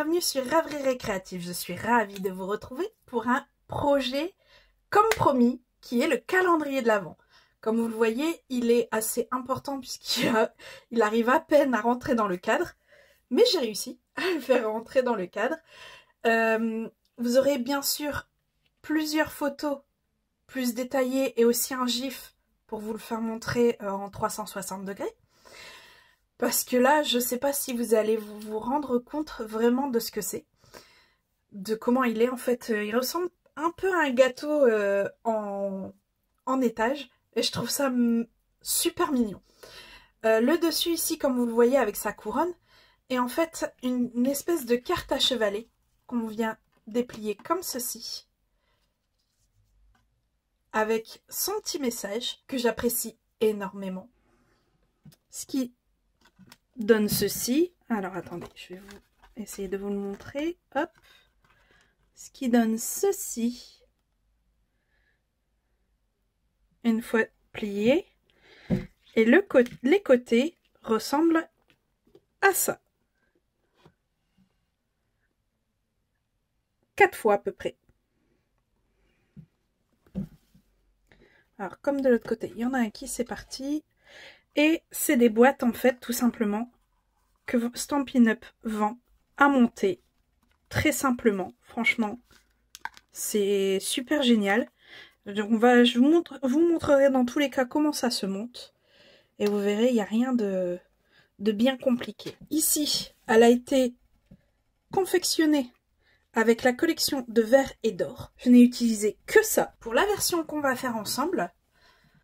bienvenue sur Rêverie Récréative. Je suis ravie de vous retrouver pour un projet comme promis qui est le calendrier de l'Avent. Comme vous le voyez, il est assez important puisqu'il arrive à peine à rentrer dans le cadre, mais j'ai réussi à le faire rentrer dans le cadre. Vous aurez bien sûr plusieurs photos plus détaillées et aussi un gif pour vous le faire montrer en 360 degrés. Parce que là, je ne sais pas si vous allez vous rendre compte vraiment de ce que c'est. De comment il est. En fait, il ressemble un peu à un gâteau en étage. Et je trouve ça super mignon. Le dessus ici, comme vous le voyez avec sa couronne, est en fait une espèce de carte à chevalet qu'on vient déplier comme ceci. Avec son petit message que j'apprécie énormément. Ce qui donne ceci. Alors attendez, je vais essayer de vous le montrer. Hop. Ce qui donne ceci. Une fois plié. Et les côtés ressemblent à ça. 4 fois à peu près. Alors comme de l'autre côté, il y en a un qui c'est parti. Et c'est des boîtes en fait tout simplement que Stampin' Up vend à monter très simplement. Franchement, c'est super génial. Je vous montrerai dans tous les cas comment ça se monte. Et vous verrez, il n'y a rien de bien compliqué. Ici, elle a été confectionnée avec la collection de verre et d'or. Je n'ai utilisé que ça. Pour la version qu'on va faire ensemble,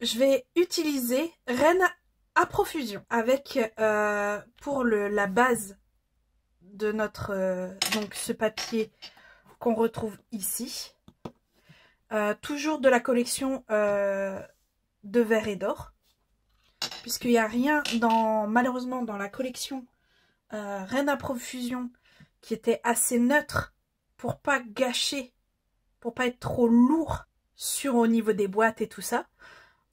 je vais utiliser Reine à profusion avec pour la base de notre donc ce papier qu'on retrouve ici, toujours de la collection de verre et d'or, puisqu'il n'y a rien malheureusement dans la collection Reine à profusion qui était assez neutre pour pas gâcher, pour pas être trop lourd au niveau des boîtes et tout ça.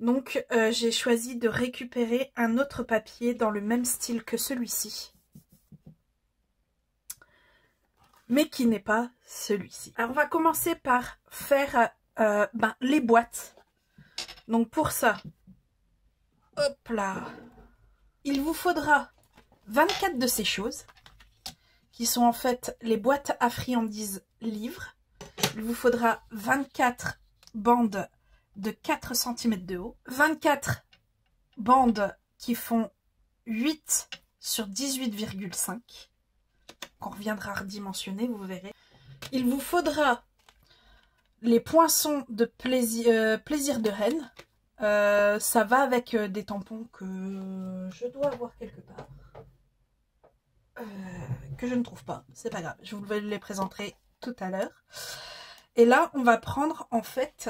Donc j'ai choisi de récupérer un autre papier dans le même style que celui-ci, mais qui n'est pas celui-ci. Alors on va commencer par faire les boîtes. Donc pour ça, hop là, il vous faudra 24 de ces choses, qui sont en fait les boîtes à friandises livres. Il vous faudra 24 bandes de 4 cm de haut, 24 bandes qui font 8 sur 18,5, qu'on reviendra à redimensionner, vous verrez. Il vous faudra les poinçons de plaisir de reine. Ça va avec des tampons que je dois avoir quelque part, que je ne trouve pas, c'est pas grave, je vous les présenterai tout à l'heure. Et là on va prendre en fait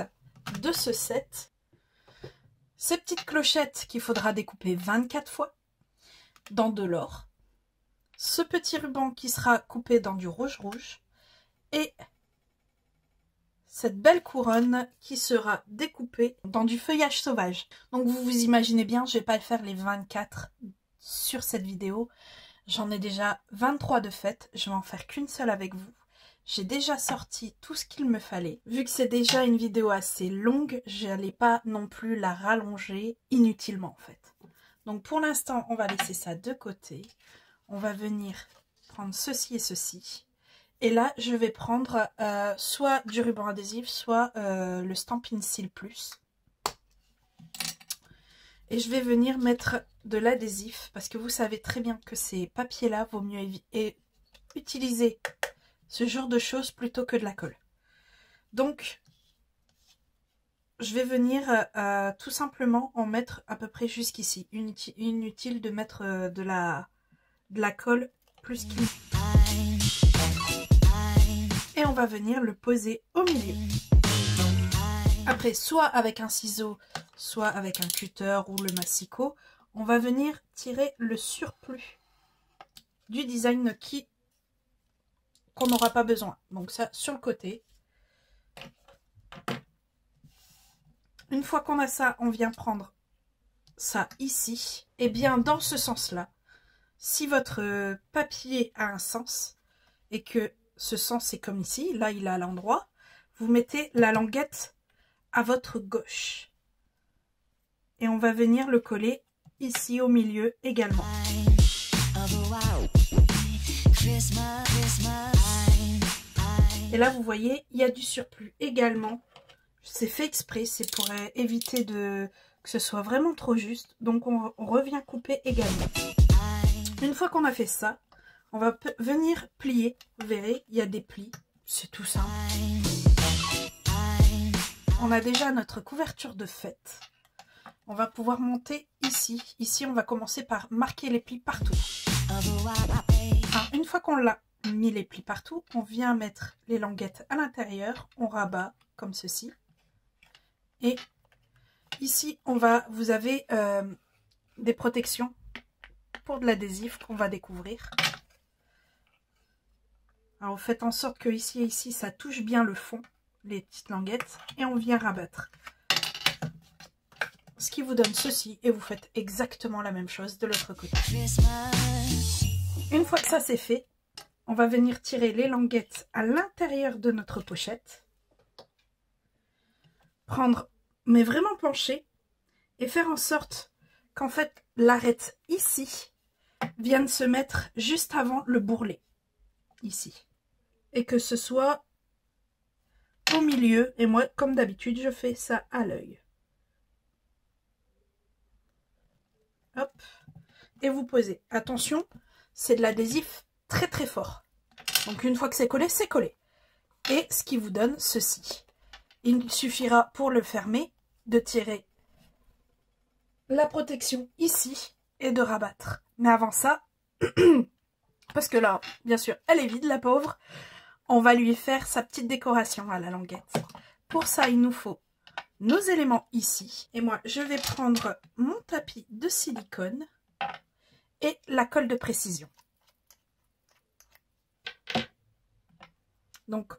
de ce set ces petites clochettes qu'il faudra découper 24 fois dans de l'or, ce petit ruban qui sera coupé dans du rouge et cette belle couronne qui sera découpée dans du feuillage sauvage. Donc vous vous imaginez bien, je vais pas faire les 24 sur cette vidéo, j'en ai déjà 23 de fait, je vais en faire qu'une seule avec vous. J'ai déjà sorti tout ce qu'il me fallait. Vu que c'est déjà une vidéo assez longue, je n'allais pas non plus la rallonger inutilement en fait. Donc pour l'instant, on va laisser ça de côté. On va venir prendre ceci et ceci. Et là, je vais prendre soit du ruban adhésif, soit le Stampin' Seal Plus. Et je vais venir mettre de l'adhésif parce que vous savez très bien que ces papiers-là, vaut mieux utiliser ce genre de choses plutôt que de la colle. Donc, je vais venir tout simplement en mettre à peu près jusqu'ici. Inutile de mettre de la colle plus qu'il. Et on va venir le poser au milieu. Après, soit avec un ciseau, soit avec un cutter ou le massicot, on va venir tirer le surplus du design qu'on n'aura pas besoin. Donc ça sur le côté. Une fois qu'on a ça, on vient prendre ça ici. Et bien dans ce sens-là, si votre papier a un sens, et que ce sens c'est comme ici, là il est à l'endroit, vous mettez la languette à votre gauche. Et on va venir le coller ici au milieu également. Et là vous voyez, il y a du surplus également. C'est fait exprès, c'est pour éviter que ce soit vraiment trop juste. Donc on revient couper également. Une fois qu'on a fait ça, on va venir plier. Vous verrez, il y a des plis. C'est tout simple. On a déjà notre couverture de fête. On va pouvoir monter ici. Ici, on va commencer par marquer les plis partout. Alors, une fois qu'on l'a mis les plis partout, on vient mettre les languettes à l'intérieur. On rabat comme ceci. Et ici, vous avez des protections pour de l'adhésif qu'on va découvrir. Alors, faites en sorte que ici et ici, ça touche bien le fond, les petites languettes. Et on vient rabattre. Ce qui vous donne ceci, et vous faites exactement la même chose de l'autre côté. Une fois que ça c'est fait, on va venir tirer les languettes à l'intérieur de notre pochette. Prendre, mais vraiment pencher, et faire en sorte qu'en fait l'arête ici vienne se mettre juste avant le bourrelet, ici. Et que ce soit au milieu, et moi comme d'habitude je fais ça à l'œil. Hop, et vous posez. Attention, c'est de l'adhésif très très fort. Donc une fois que c'est collé, c'est collé. Et ce qui vous donne ceci. Il suffira pour le fermer de tirer la protection ici et de rabattre. Mais avant ça, parce que là, bien sûr, elle est vide la pauvre, on va lui faire sa petite décoration à la languette. Pour ça, il nous faut nos éléments ici. Et moi, je vais prendre mon tapis de silicone et la colle de précision. Donc,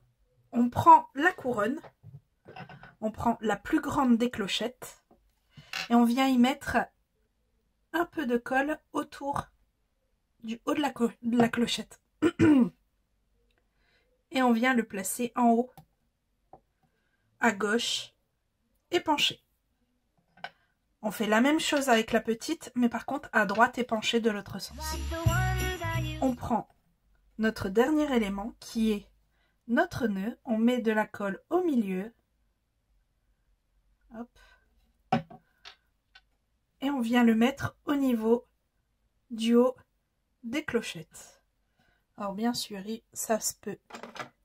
on prend la couronne, on prend la plus grande des clochettes et on vient y mettre un peu de colle autour du haut de la clochette. Et on vient le placer en haut, à gauche et penché. On fait la même chose avec la petite, mais par contre à droite et penché de l'autre sens. On prend notre dernier élément qui est notre nœud. On met de la colle au milieu. Hop. Et on vient le mettre au niveau du haut des clochettes. Alors bien sûr, ça se peut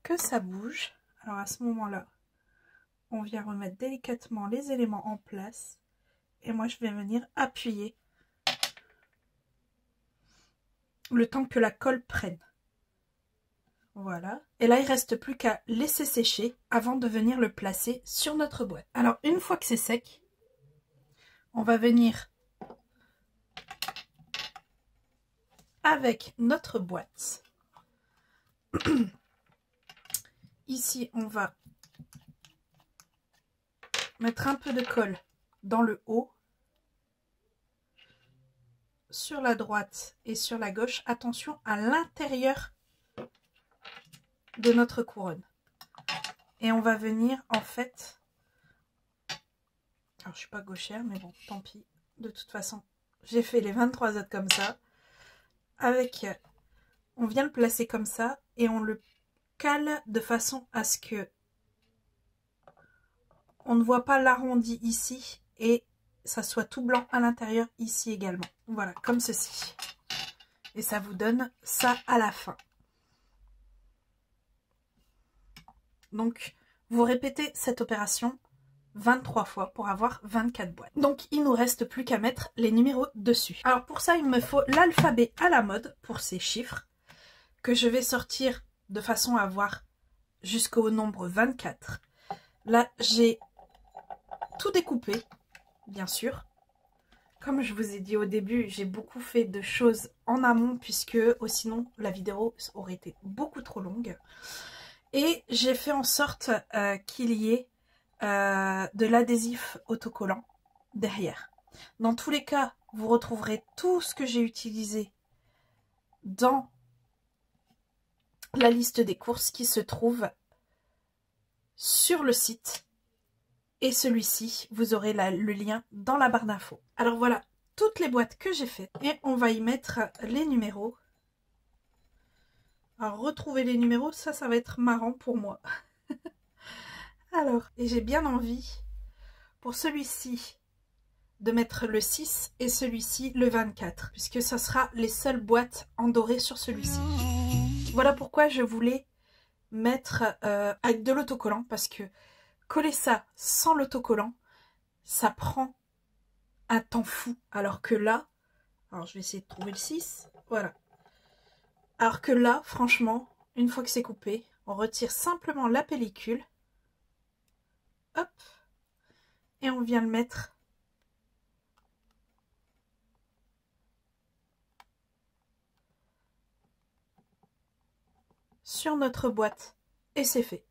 que ça bouge. Alors à ce moment-là, on vient remettre délicatement les éléments en place. Et moi, je vais venir appuyer le temps que la colle prenne. Voilà. Et là, il ne reste plus qu'à laisser sécher avant de venir le placer sur notre boîte. Alors, une fois que c'est sec, on va venir avec notre boîte. Ici, on va mettre un peu de colle dans le haut, sur la droite et sur la gauche. Attention à l'intérieur de notre couronne. Et on va venir en fait, alors je suis pas gauchère mais bon tant pis, de toute façon j'ai fait les 23 autres comme ça, avec, on vient le placer comme ça et on le cale de façon à ce que on ne voit pas l'arrondi ici et ça soit tout blanc à l'intérieur ici également. Voilà, comme ceci. Et ça vous donne ça à la fin. Donc, vous répétez cette opération 23 fois pour avoir 24 boîtes. Donc, il nous reste plus qu'à mettre les numéros dessus. Alors, pour ça, il me faut l'alphabet à la mode pour ces chiffres que je vais sortir de façon à avoir jusqu'au nombre 24. Là, j'ai tout découpé, bien sûr. Comme je vous ai dit au début, j'ai beaucoup fait de choses en amont puisque sinon la vidéo aurait été beaucoup trop longue. Et j'ai fait en sorte qu'il y ait de l'adhésif autocollant derrière. Dans tous les cas, vous retrouverez tout ce que j'ai utilisé dans la liste des courses qui se trouve sur le site. Et celui-ci, vous aurez le lien dans la barre d'infos. Alors voilà, toutes les boîtes que j'ai faites. Et on va y mettre les numéros. Alors retrouver les numéros, ça va être marrant pour moi. Alors, et j'ai bien envie, pour celui-ci, de mettre le 6 et celui-ci le 24. Puisque ce sera les seules boîtes en doré sur celui-ci. Voilà pourquoi je voulais mettre avec de l'autocollant. Parce que coller ça sans l'autocollant, ça prend un temps fou. Alors que là, alors je vais essayer de trouver le 6, voilà. Alors que là, franchement, une fois que c'est coupé, on retire simplement la pellicule, hop, et on vient le mettre sur notre boîte, et c'est fait.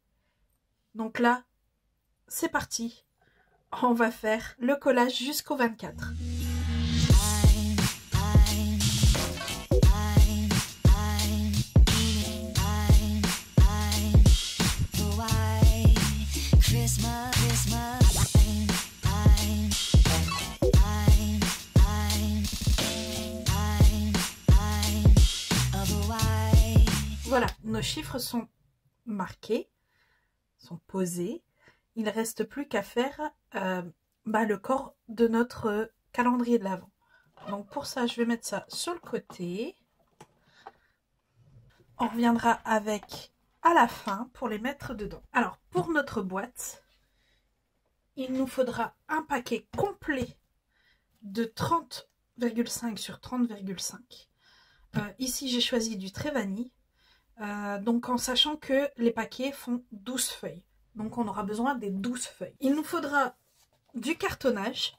Donc là, c'est parti. On va faire le collage jusqu'au 24. Voilà, nos chiffres sont marqués, sont posés. Il ne reste plus qu'à faire le corps de notre calendrier de l'Avent. Donc pour ça, je vais mettre ça sur le côté. On reviendra avec à la fin pour les mettre dedans. Alors pour notre boîte, il nous faudra un paquet complet de 30,5 sur 30,5. Ici, j'ai choisi du Très Vanille. Donc en sachant que les paquets font 12 feuilles. Donc on aura besoin des 12 feuilles. Il nous faudra du cartonnage.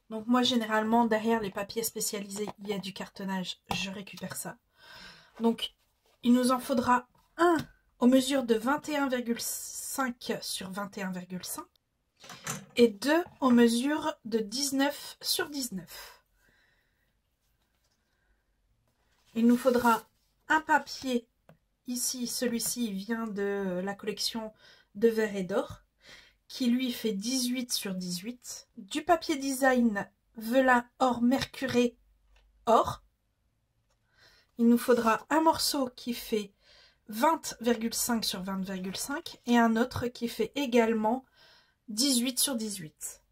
Donc moi généralement derrière les papiers spécialisés il y a du cartonnage. Je récupère ça. Donc il nous en faudra un aux mesures de 21,5 sur 21,5. Et deux aux mesures de 19 sur 19. Il nous faudra un papier. Ici, celui-ci vient de la collection de Vert et d'Or, qui lui fait 18 sur 18. Du papier design Velin or mercuré or. Il nous faudra un morceau qui fait 20,5 sur 20,5 et un autre qui fait également 18 sur 18.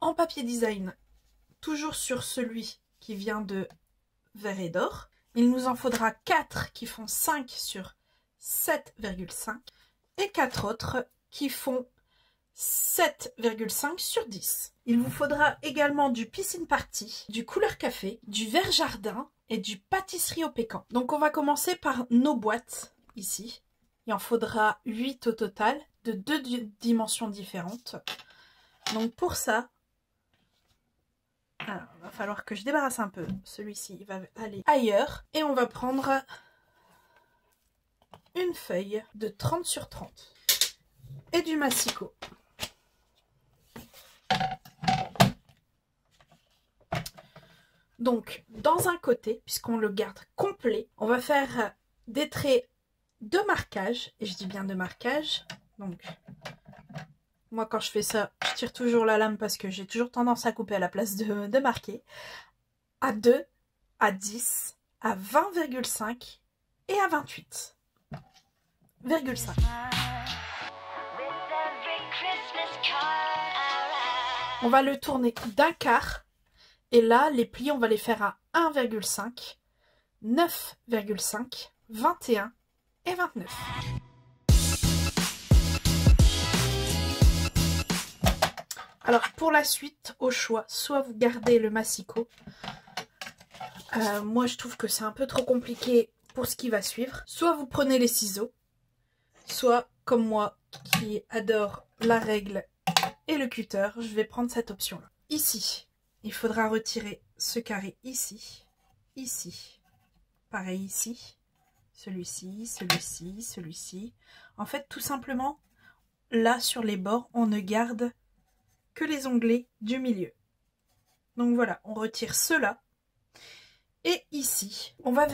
En papier design, toujours sur celui qui vient de Vert et d'Or, il nous en faudra 4 qui font 5 sur 7,5 et 4 autres qui font 7,5 sur 10. Il vous faudra également du Piscine Party, du Couleur Café, du Vert Jardin et du Pâtisserie au Pécan. Donc on va commencer par nos boîtes ici. Il en faudra 8 au total de 2 dimensions différentes. Donc pour ça, alors, il va falloir que je débarrasse un peu. Celui-ci, il va aller ailleurs. Et on va prendre une feuille de 30 sur 30. Et du massicot. Donc, dans un côté, puisqu'on le garde complet, on va faire des traits de marquage. Et je dis bien de marquage. Donc, moi quand je fais ça, je tire toujours la lame parce que j'ai toujours tendance à couper à la place de marquer. À 2, à 10, à 20,5 et à 28,5. On va le tourner d'un quart. Et là, les plis, on va les faire à 1,5, 9,5, 21 et 29. Alors pour la suite, au choix, soit vous gardez le massicot. Moi je trouve que c'est un peu trop compliqué pour ce qui va suivre. Soit vous prenez les ciseaux, soit comme moi qui adore la règle et le cutter, je vais prendre cette option-là. Ici, il faudra retirer ce carré ici, ici, pareil ici, celui-ci, celui-ci, celui-ci. En fait, tout simplement, là sur les bords, on ne garde que les onglets du milieu. Donc voilà, on retire cela. Et ici, on va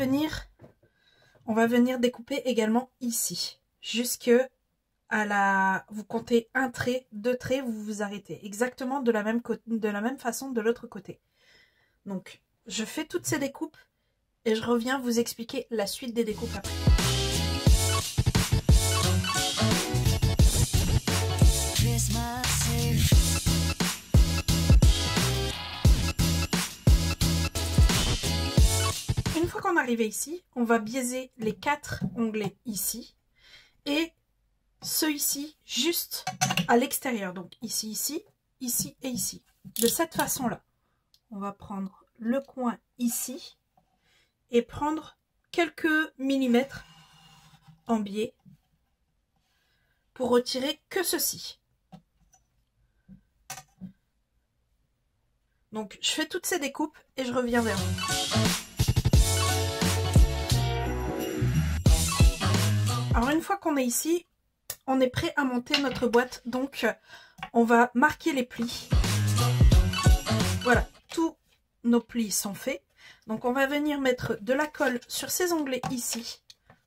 on va venir découper également ici, jusque à la... Vous comptez un trait, deux traits, vous vous arrêtez. Exactement de la même façon de l'autre côté. Donc, je fais toutes ces découpes et je reviens vous expliquer la suite des découpes après. Une fois qu'on est arrivé ici, on va biaiser les 4 onglets ici et ceux ici juste à l'extérieur. Donc ici, ici, ici et ici. De cette façon-là, on va prendre le coin ici et prendre quelques millimètres en biais pour retirer que ceci. Donc je fais toutes ces découpes et je reviens vers vous. Alors une fois qu'on est ici, on est prêt à monter notre boîte. Donc on va marquer les plis. Voilà, tous nos plis sont faits. Donc on va venir mettre de la colle sur ces onglets ici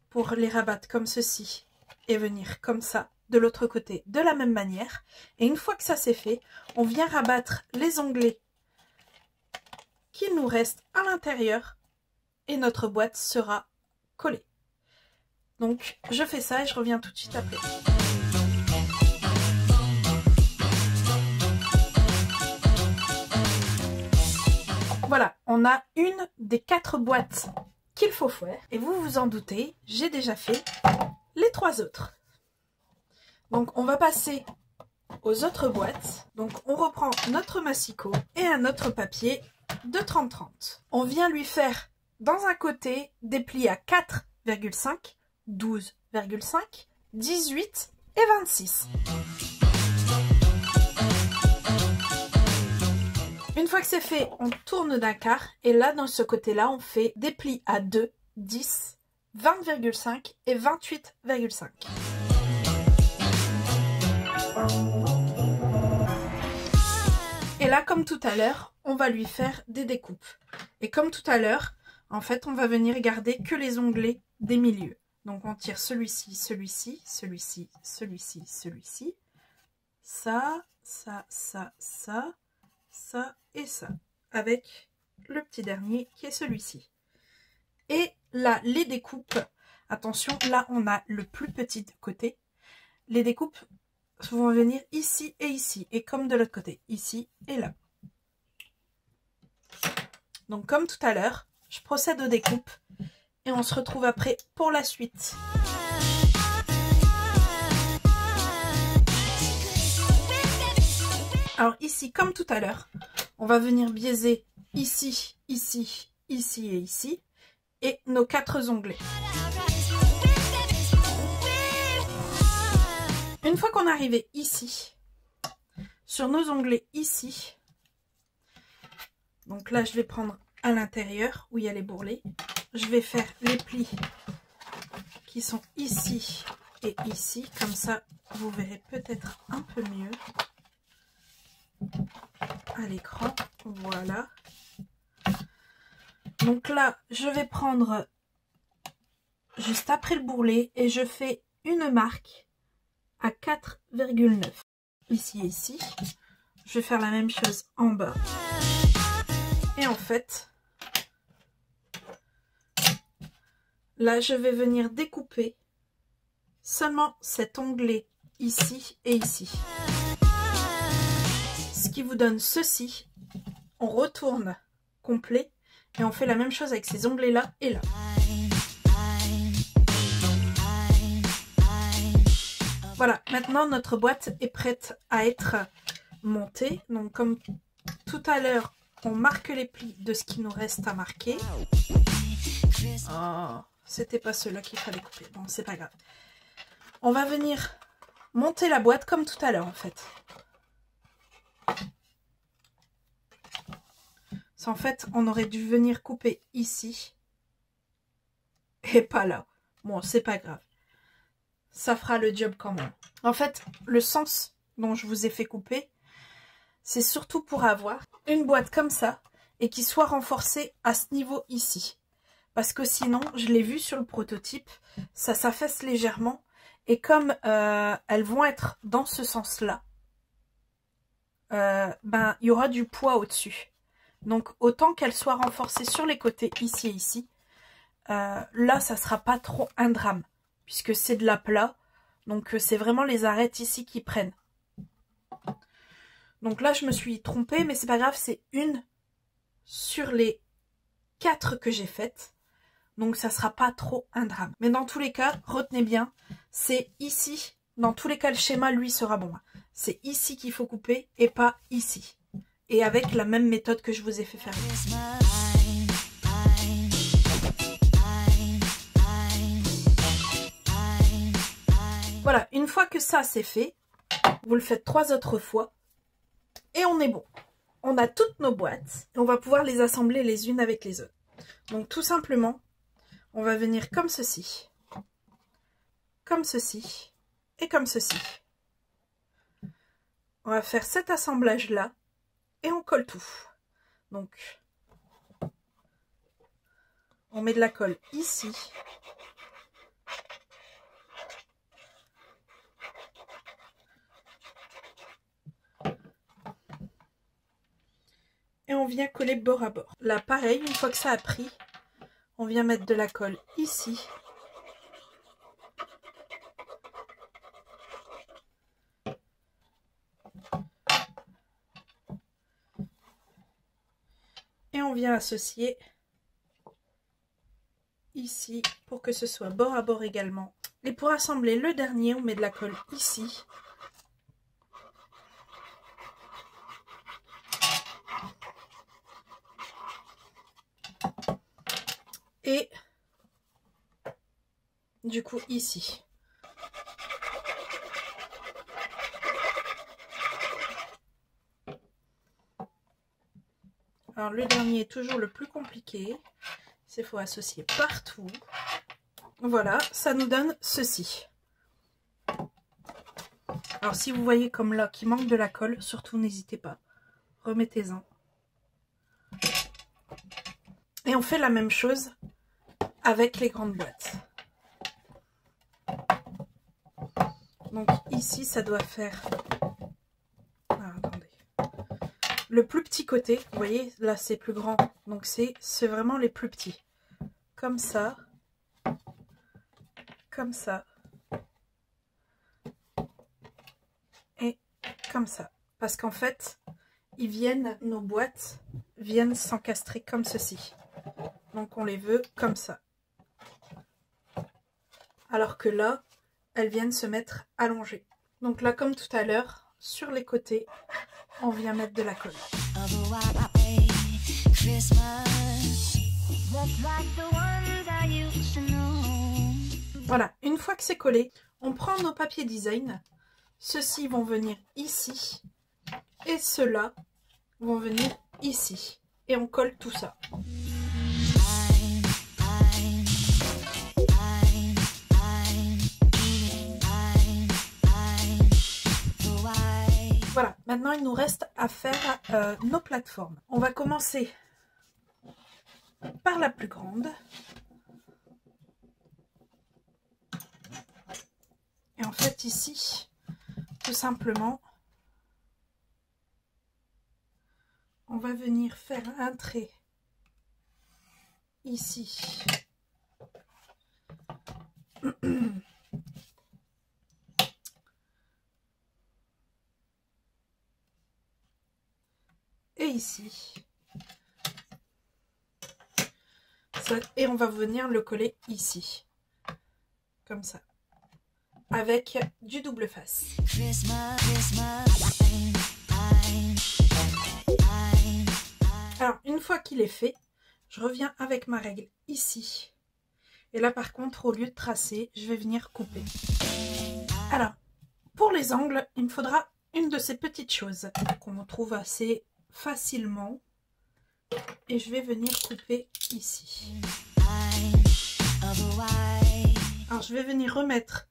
pour les rabattre comme ceci et venir comme ça de l'autre côté de la même manière. Et une fois que ça c'est fait, on vient rabattre les onglets qu'il nous reste à l'intérieur et notre boîte sera collée. Donc je fais ça et je reviens tout de suite après. Voilà, on a une des 4 boîtes qu'il faut faire. Et vous vous en doutez, j'ai déjà fait les 3 autres. Donc on va passer aux autres boîtes. Donc on reprend notre massicot et un autre papier de 30-30. On vient lui faire dans un côté des plis à 4,5, 12,5, 18 et 26. Une fois que c'est fait, on tourne d'un quart et là dans ce côté-là, on fait des plis à 2, 10, 20,5 et 28,5. Et là, comme tout à l'heure, on va lui faire des découpes. Et comme tout à l'heure, en fait, on va venir garder que les onglets des milieux. Donc on tire celui-ci, celui-ci, celui-ci, celui-ci, celui-ci. Ça, ça, ça, ça, ça et ça. Avec le petit dernier qui est celui-ci. Et là, les découpes, attention, là on a le plus petit côté. Les découpes vont venir ici et ici. Et comme de l'autre côté, ici et là. Donc comme tout à l'heure, je procède aux découpes. Et on se retrouve après pour la suite. Alors ici, comme tout à l'heure, on va venir biaiser ici, ici, ici et ici. Et nos 4 onglets. Une fois qu'on est arrivé ici, sur nos onglets ici, donc là je vais prendre à l'intérieur où il y a les bourrelets, je vais faire les plis qui sont ici et ici, comme ça vous verrez peut-être un peu mieux à l'écran, voilà. Donc là je vais prendre juste après le bourrelet et je fais une marque à 4,9 ici et ici. Je vais faire la même chose en bas et en fait là je vais venir découper seulement cet onglet ici et ici, ce qui vous donne ceci. On retourne complet et on fait la même chose avec ces onglets là et là. Voilà, maintenant notre boîte est prête à être montée. Donc comme tout à l'heure, on marque les plis de ce qui nous reste à marquer. Oh, c'était pas ceux-là qu'il fallait couper. Bon, c'est pas grave. On va venir monter la boîte comme tout à l'heure en fait. En fait, on aurait dû venir couper ici et pas là. Bon, c'est pas grave. Ça fera le job quand même. En fait, le sens dont je vous ai fait couper, c'est surtout pour avoir une boîte comme ça et qui soit renforcée à ce niveau ici. parce que sinon, je l'ai vu sur le prototype, ça s'affaisse légèrement. Et comme elles vont être dans ce sens-là, ben, il y aura du poids au-dessus. Donc, autant qu'elles soient renforcées sur les côtés, ici et ici, là, ça sera pas trop un drame, puisque c'est de l'aplat. Donc, c'est vraiment les arêtes ici qui prennent. Donc là, je me suis trompée, mais c'est pas grave, c'est une sur les 4 que j'ai faites. Donc, ça sera pas trop un drame. Mais dans tous les cas, retenez bien, c'est ici. Dans tous les cas, le schéma, lui, sera bon. C'est ici qu'il faut couper et pas ici. Et avec la même méthode que je vous ai fait faire. Voilà, une fois que ça c'est fait, vous le faites 3 autres fois et on est bon. On a toutes nos boîtes et on va pouvoir les assembler les unes avec les autres. Donc tout simplement, on va venir comme ceci et comme ceci. On va faire cet assemblage là et on colle tout. Donc on met de la colle ici. Et on vient coller bord à bord. Là, pareil, une fois que ça a pris, on vient mettre de la colle ici. Et on vient associer ici pour que ce soit bord à bord également. Et pour assembler le dernier, on met de la colle ici. Et du coup ici. Alors le dernier est toujours le plus compliqué. Il faut associer partout. Voilà, ça nous donne ceci. Alors si vous voyez comme là qu'il manque de la colle, surtout n'hésitez pas. Remettez-en. Et on fait la même chose avec les grandes boîtes. Donc ici, ça doit faire... Ah, attendez. Le plus petit côté, vous voyez, là c'est plus grand. Donc c'est vraiment les plus petits. Comme ça. Comme ça. Et comme ça. Parce qu'en fait, nos boîtes viennent s'encastrer comme ceci. Donc on les veut comme ça. Alors que là, elles viennent se mettre allongées. Donc là, comme tout à l'heure, sur les côtés, on vient mettre de la colle. Voilà, une fois que c'est collé, on prend nos papiers design. Ceux-ci vont venir ici et ceux-là vont venir ici. Et on colle tout ça. Voilà, maintenant il nous reste à faire nos plateformes. On va commencer par la plus grande. Et en fait ici, tout simplement, on va venir faire un trait ici. Et ici. Ça, et on va venir le coller ici. Comme ça. Avec du double face. Alors, une fois qu'il est fait, je reviens avec ma règle ici. Et là, par contre, au lieu de tracer, je vais venir couper. Alors, pour les angles, il me faudra une de ces petites choses qu'on trouve assez facilement. Et je vais venir couper ici. Alors, je vais venir remettre...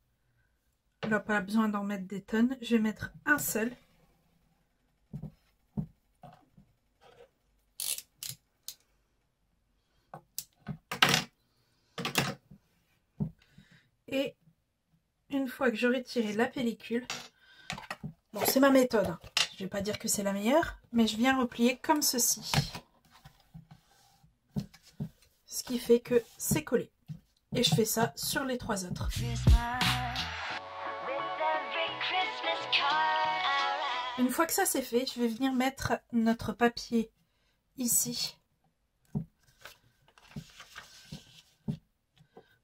Là, pas besoin d'en mettre des tonnes. Je vais mettre un seul. Et une fois que j'aurai tiré la pellicule, bon, c'est ma méthode, hein. Je vais pas dire que c'est la meilleure, mais je viens replier comme ceci. Ce qui fait que c'est collé. Et je fais ça sur les 3 autres. Une fois que ça c'est fait, je vais venir mettre notre papier ici.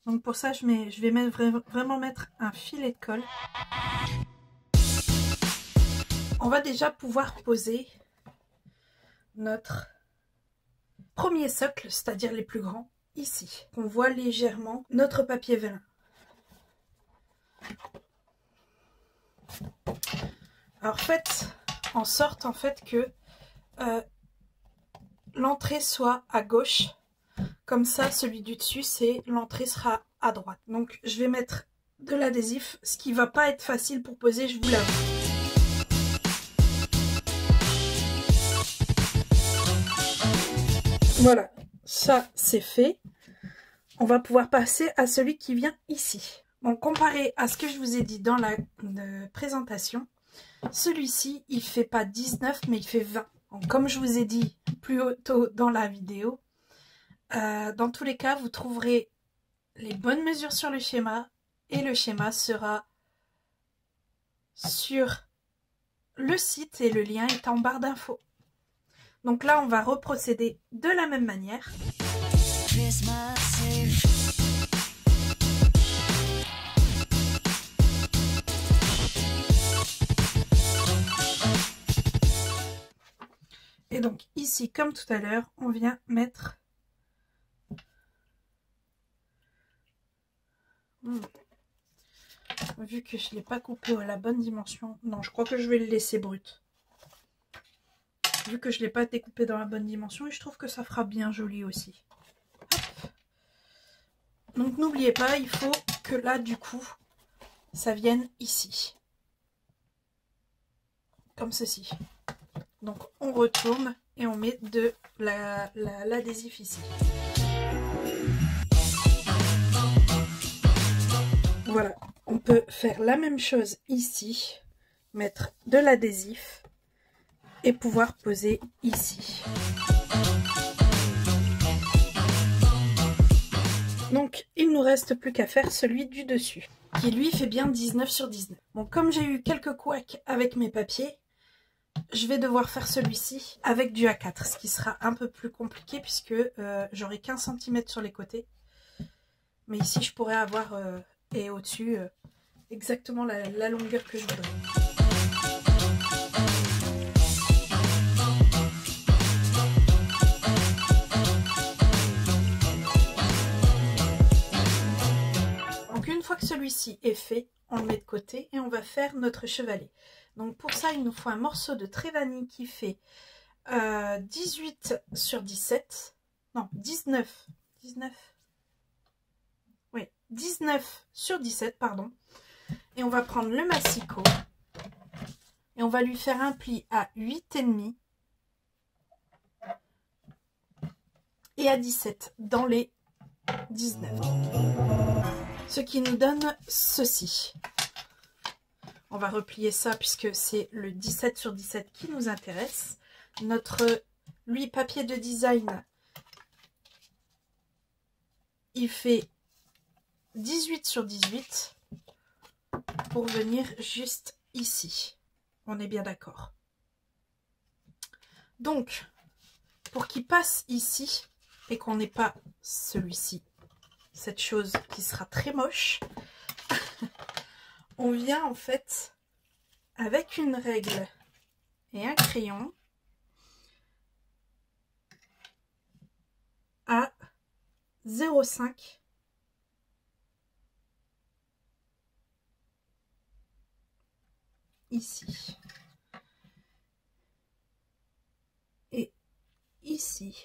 Donc pour ça, je vais vraiment mettre un filet de colle. On va déjà pouvoir poser notre premier socle, c'est-à-dire les plus grands, ici. On voit légèrement notre papier vélin. Alors faites en sorte en fait que l'entrée soit à gauche. Comme ça, celui du dessus, l'entrée sera à droite. Donc je vais mettre de l'adhésif, ce qui va pas être facile pour poser, je vous l'avoue. Voilà, ça c'est fait. On va pouvoir passer à celui qui vient ici. Donc comparé à ce que je vous ai dit dans la présentation, celui-ci il fait pas 19 mais il fait 20. Donc, comme je vous ai dit plus tôt dans la vidéo, dans tous les cas vous trouverez les bonnes mesures sur le schéma et le schéma sera sur le site et le lien est en barre d'infos. Donc là, on va reprocéder de la même manière. Et donc ici, comme tout à l'heure, on vient mettre... Vu que je ne l'ai pas coupé à la bonne dimension, non, je crois que je vais le laisser brut. Vu que je ne l'ai pas découpé dans la bonne dimension, et je trouve que ça fera bien joli aussi. Hop. Donc n'oubliez pas, il faut que là, du coup, ça vienne ici. Comme ceci. Donc on retourne et on met de l'adhésif ici. Voilà, on peut faire la même chose ici, mettre de l'adhésif et pouvoir poser ici. Donc il nous reste plus qu'à faire celui du dessus, qui lui fait bien 19 sur 19. Bon, comme j'ai eu quelques couacs avec mes papiers, je vais devoir faire celui-ci avec du A4, ce qui sera un peu plus compliqué puisque j'aurai 15 cm sur les côtés. Mais ici je pourrais avoir, et au-dessus, exactement la longueur que je voudrais. Une fois que celui-ci est fait, on le met de côté et on va faire notre chevalet. Donc pour ça, il nous faut un morceau de Trevani qui fait 18 sur 17. Non, 19. Oui, 19 sur 17, pardon. Et on va prendre le massicot et on va lui faire un pli à 8,5 et à 17 dans les 19. Ce qui nous donne ceci. On va replier ça puisque c'est le 17 sur 17 qui nous intéresse. Notre, lui, papier de design, il fait 18 sur 18 pour venir juste ici. On est bien d'accord. Donc, pour qu'il passe ici et qu'on n'ait pas celui-ci, cette chose qui sera très moche, on vient en fait avec une règle et un crayon à 0,5 ici et ici.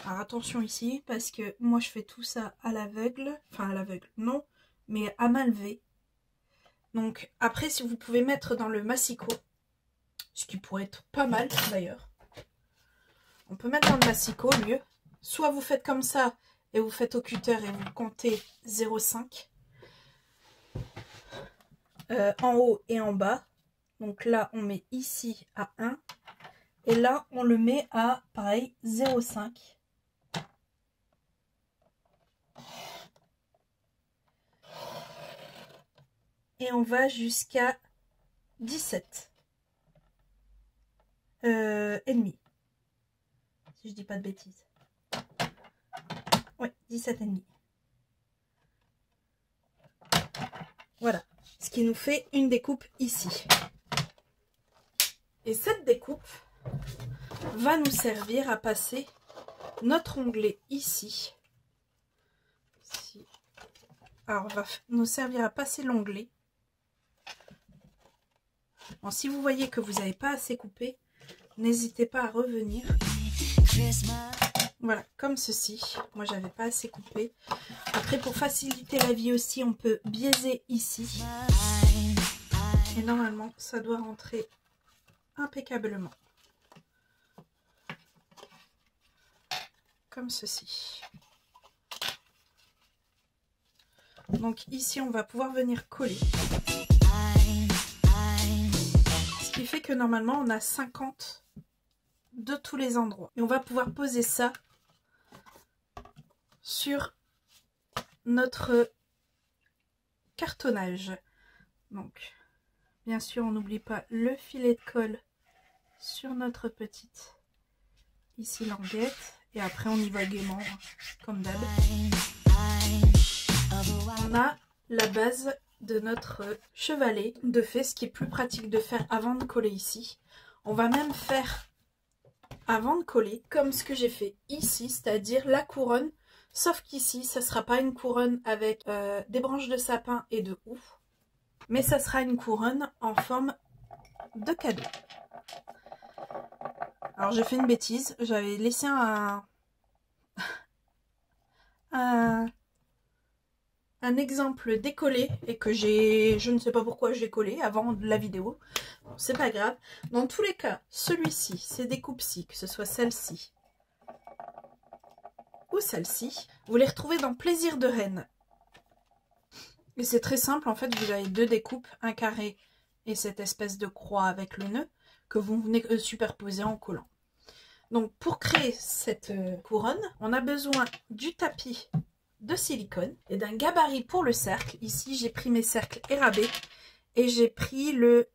Alors attention ici, parce que moi je fais tout ça à l'aveugle, enfin à l'aveugle, non, mais à main levée. Donc après, si vous pouvez mettre dans le massicot, ce qui pourrait être pas mal d'ailleurs, on peut mettre dans le massicot au lieu. Soit vous faites comme ça et vous faites au cutter et vous comptez 0,5 en haut et en bas. Donc là, on met ici à 1 et là, on le met à, pareil, 0,5. Et on va jusqu'à 17 et demi. Si je dis pas de bêtises. Oui, 17 et demi. Voilà. Ce qui nous fait une découpe ici. Et cette découpe va nous servir à passer notre onglet ici. Alors, on va nous servir à passer l'onglet. Bon, si vous voyez que vous n'avez pas assez coupé, n'hésitez pas à revenir. Voilà, comme ceci. Moi, j'avais pas assez coupé. Après, pour faciliter la vie aussi, on peut biaiser ici. Et normalement, ça doit rentrer impeccablement. Comme ceci. Donc ici, on va pouvoir venir coller. Ce qui fait que normalement, on a 50 de tous les endroits. Et on va pouvoir poser ça sur notre cartonnage. Donc, bien sûr, on n'oublie pas le filet de colle sur notre petite ici languette. Et après, on y va gaiement, comme d'hab. On a la base de notre chevalet de fait, ce qui est plus pratique de faire avant de coller ici. On va même faire avant de coller comme ce que j'ai fait ici, c'est-à-dire la couronne, sauf qu'ici, ça ne sera pas une couronne avec des branches de sapin et de houx, mais ça sera une couronne en forme de cadeau. Alors j'ai fait une bêtise, j'avais laissé un exemple décollé et que je ne sais pas pourquoi j'ai collé avant la vidéo. Bon, c'est pas grave. Dans tous les cas, celui-ci, ces découpes-ci, que ce soit celle-ci ou celle-ci, vous les retrouvez dans Plaisir de Reine. Et c'est très simple, en fait, vous avez deux découpes, un carré et cette espèce de croix avec le nœud que vous venez superposer en collant. Donc pour créer cette couronne, on a besoin du tapis de silicone et d'un gabarit pour le cercle. Ici, j'ai pris mes cercles érabés et j'ai pris le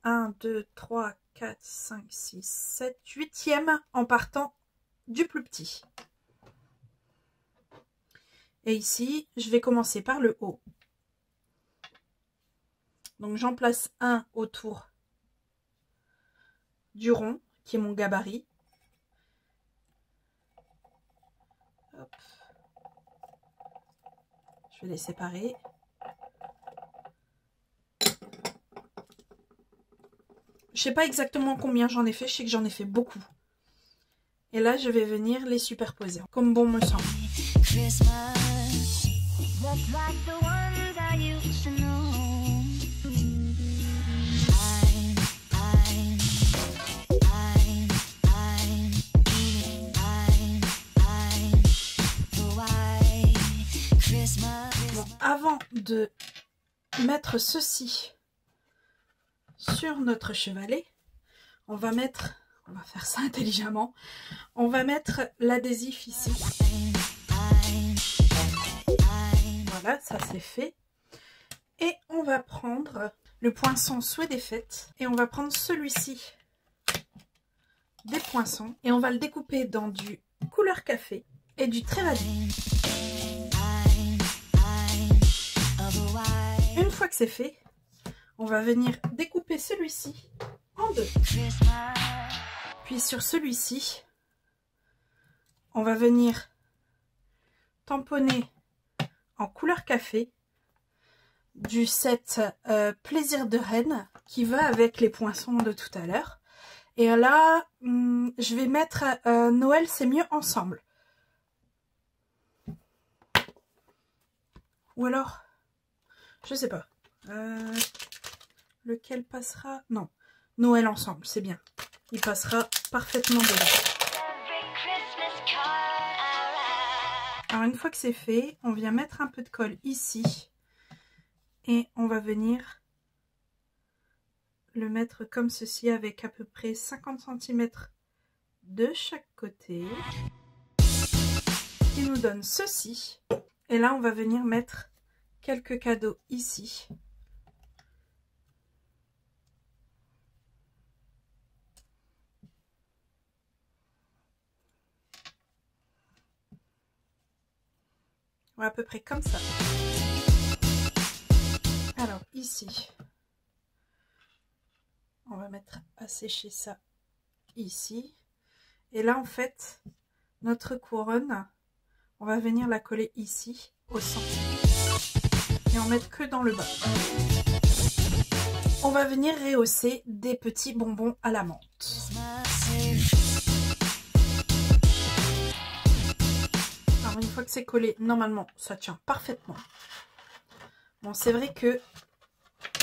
1, 2, 3, 4, 5, 6, 7, 8e en partant du plus petit. Et ici, je vais commencer par le haut. Donc j'en place un autour du rond, qui est mon gabarit. Hop. Je vais les séparer. Je sais pas exactement combien j'en ai fait, je sais que j'en ai fait beaucoup. Et là, je vais venir les superposer, comme bon me semble. Bon, avant de mettre ceci sur notre chevalet, on va faire ça intelligemment, on va mettre l'adhésif ici. Voilà, ça c'est fait. Et on va prendre le poinçon souhait des fêtes et on va prendre celui-ci des poinçons et on va le découper dans du couleur café et du Trevadi. Une fois que c'est fait, on va venir découper celui-ci en deux. Puis sur celui-ci, on va venir tamponner en couleur café du set Plaisir de Reine qui va avec les poinçons de tout à l'heure. Et là, je vais mettre Noël, c'est mieux ensemble. Ou alors, je sais pas. Lequel passera? Non, Noël ensemble, c'est bien. Il passera parfaitement dedans. Alors une fois que c'est fait, on vient mettre un peu de colle ici et on va venir le mettre comme ceci avec à peu près 50 cm de chaque côté, qui nous donne ceci. Et là on va venir mettre quelques cadeaux ici. À peu près comme ça. Alors ici, on va mettre à sécher ça ici. Et là en fait, notre couronne, on va venir la coller ici au centre et en mettre que dans le bas. On va venir rehausser des petits bonbons à la menthe. Alors une fois que c'est collé, normalement ça tient parfaitement. Bon, c'est vrai que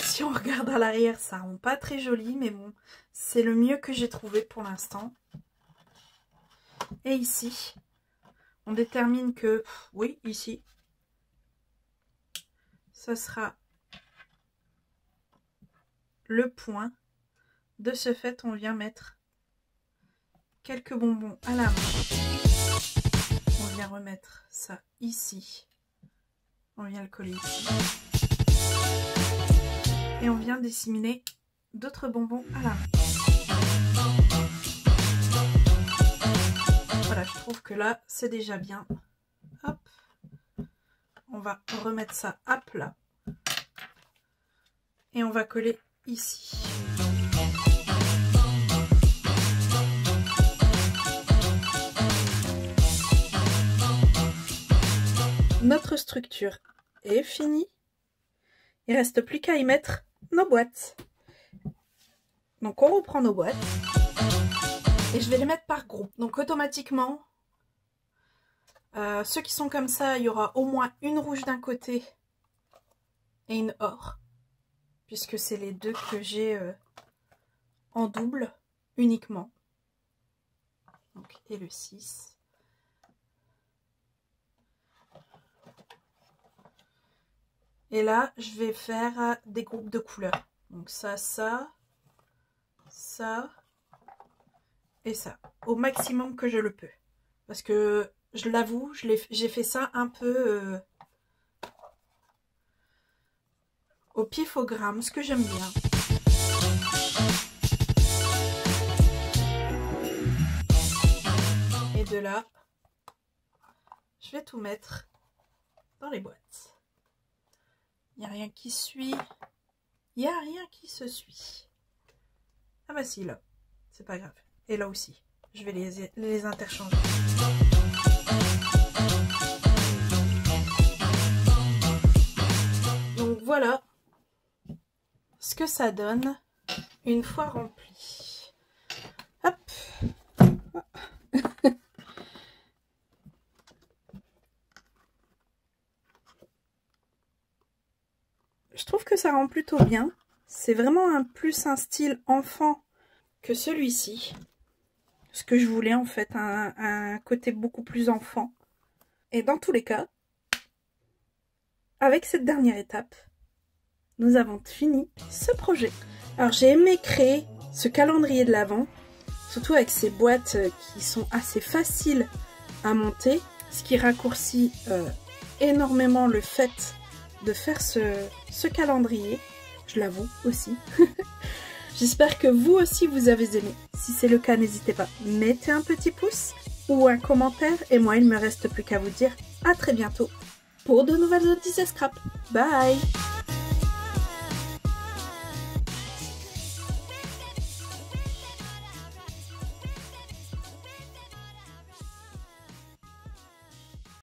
si on regarde à l'arrière, ça rend pas très joli, mais bon, c'est le mieux que j'ai trouvé pour l'instant. Et ici, on détermine que, oui, ici, ça sera le point. De ce fait, on vient mettre quelques bonbons à la main. On vient remettre ça ici. On vient le coller ici. Et on vient disséminer d'autres bonbons à la main. Voilà, je trouve que là, c'est déjà bien. Hop. On va remettre ça à plat. Et on va coller ici. Notre structure est finie. Il ne reste plus qu'à y mettre nos boîtes. Donc on reprend nos boîtes. Et je vais les mettre par groupe. Donc automatiquement, ceux qui sont comme ça, il y aura au moins une rouge d'un côté et une or. Puisque c'est les deux que j'ai en double uniquement. Donc, et le 6. Et là, je vais faire des groupes de couleurs. Donc ça, ça, ça et ça. Au maximum que je le peux. Parce que, je l'avoue, j'ai fait ça un peu au pifogramme, ce que j'aime bien. Et de là, je vais tout mettre dans les boîtes. Il n'y a rien qui suit. Il n'y a rien qui se suit. Ah bah si, là. C'est pas grave. Et là aussi. Je vais les interchanger. Donc voilà ce que ça donne une fois rempli. Hop. Je trouve que ça rend plutôt bien. C'est vraiment plus un style enfant que celui-ci. Ce que je voulais en fait, un côté beaucoup plus enfant. Et dans tous les cas, avec cette dernière étape, nous avons fini ce projet. Alors j'ai aimé créer ce calendrier de l'Avent, surtout avec ces boîtes qui sont assez faciles à monter, ce qui raccourcit énormément le fait de faire ce calendrier, je l'avoue aussi. J'espère que vous aussi vous avez aimé. Si c'est le cas, n'hésitez pas, mettez un petit pouce ou un commentaire. Et moi, il ne me reste plus qu'à vous dire à très bientôt pour de nouvelles Odyssées Scrap. Bye!